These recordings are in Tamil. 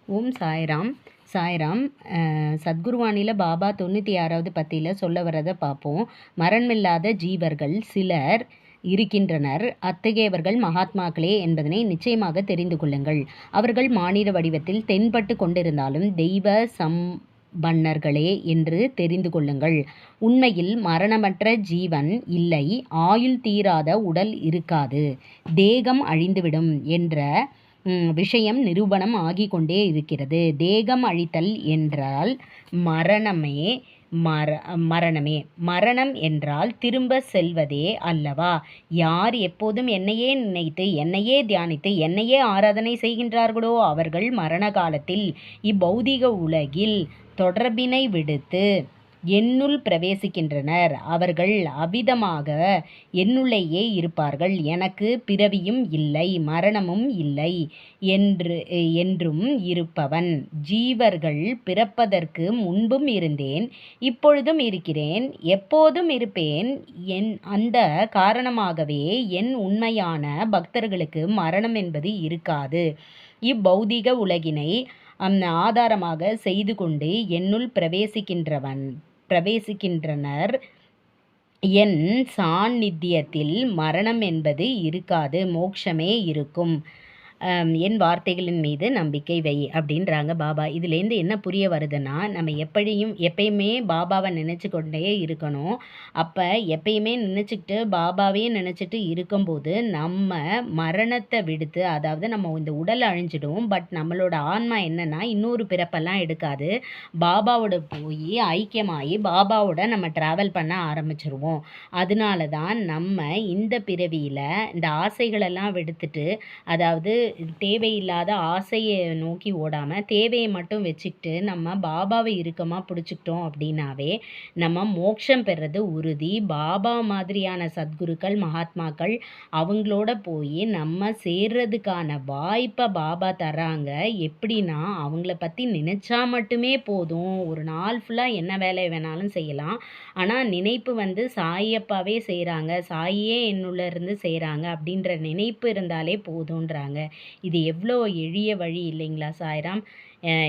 ஓம் சாய்ராம். சாய்ராம். சத்குருவானியில் பாபா 96வது பத்தியில் சொல்ல வரதை பார்ப்போம். மரணமில்லாத ஜீவர்கள் சிலர் இருக்கின்றனர். அத்தகையவர்கள் மகாத்மாக்களே என்பதனை நிச்சயமாக தெரிந்து கொள்ளுங்கள். அவர்கள் மானிட வடிவத்தில் தென்பட்டு கொண்டிருந்தாலும் தெய்வ சம்பன்னர்களே என்று தெரிந்து கொள்ளுங்கள். உண்மையில் மரணமற்ற ஜீவன் இல்லை. ஆயுள் தீராத உடல் இருக்காது. தேகம் அழிந்துவிடும் என்ற விஷயம் நிரூபணம் ஆகிக் கொண்டே இருக்கிறது. தேகம் அழித்தல் என்றால் மரணமே. மரணம் என்றால் திரும்ப செல்வதே அல்லவா? யார் எப்போதும் என்னையே நினைத்து என்னையே தியானித்து என்னையே ஆராதனை செய்கின்றார்களோ அவர்கள் மரண காலத்தில் இப்பௌதிக உலகில் தொடர்பினை விடுத்து என்னுள் பிரவேசிக்கின்றனர். அவர்கள் அவ்விதமாக என்னுள்ளேயே இருப்பார்கள். எனக்கு பிறவியும் இல்லை, மரணமும் இல்லை என்றும் இருப்பவன். ஜீவர்கள் பிறப்பதற்கு முன்பும் இருந்தேன், இப்பொழுதும் இருக்கிறேன், எப்போதும் இருப்பேன். அந்த காரணமாகவே என் உண்மையான பக்தர்களுக்கு மரணம் என்பது இருக்காது. இப்பௌதிக உலகினை ஆதாரமாக செய்து கொண்டு என்னுள் பிரவேசிக்கின்றனர். என் சாநித்தியத்தில் மரணம் என்பது இருக்காது, மோட்சமே இருக்கும். என் வார்த்தைகளின் மீது நம்பிக்கை வை அப்படின்றாங்க பாபா. இதுலேருந்து என்ன புரிய வருதுன்னா, நம்ம எப்பயுமே பாபாவை நினச்சி கொண்டே இருக்கணும். அப்போ எப்பயுமே நினச்சிக்கிட்டு பாபாவே நினச்சிட்டு இருக்கும்போது நம்ம மரணத்தை விடுத்து, அதாவது நம்ம இந்த உடல் அழிஞ்சிடும், பட் நம்மளோட ஆன்மா என்னன்னா இன்னொரு பிறப்பெல்லாம் எடுக்காது. பாபாவோட போய் ஐக்கியமாகி பாபாவோட நம்ம ட்ராவல் பண்ண ஆரம்பிச்சிருவோம். அதனால தான் நம்ம இந்த பிறவியில் இந்த ஆசைகளெல்லாம் விடுத்துட்டு, அதாவது தேவையில்லாத ஆசையை நோக்கி ஓடாமல் தேவையை மட்டும் வச்சுக்கிட்டு நம்ம பாபாவை இறுக்கமாக பிடிச்சிக்கிட்டோம் அப்படின்னாவே நம்ம மோட்சம் பெறது உறுதி. பாபா மாதிரியான சத்குருக்கள் மகாத்மாக்கள் அவங்களோட போய் நம்ம சேர்றதுக்கான வாய்ப்பை பாபா தராங்க. எப்படின்னா, அவங்கள பற்றி நினச்சா மட்டுமே போதும். ஒரு நாள் ஃபுல்லாக என்ன வேலை வேணாலும் செய்யலாம். ஆனால் நினைப்பு சாயப்பாவே செய்கிறாங்க, சாயே என்னுள்ள இருந்து செய்கிறாங்க அப்படின்ற நினைப்பு இருந்தாலே போதுன்றாங்க. இது எவ்வளோ எளிய வழி இல்லைங்களா சாய்ராம்?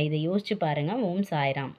இதை யோசிச்சு பாருங்கள். ஓம் சாய்ராம்.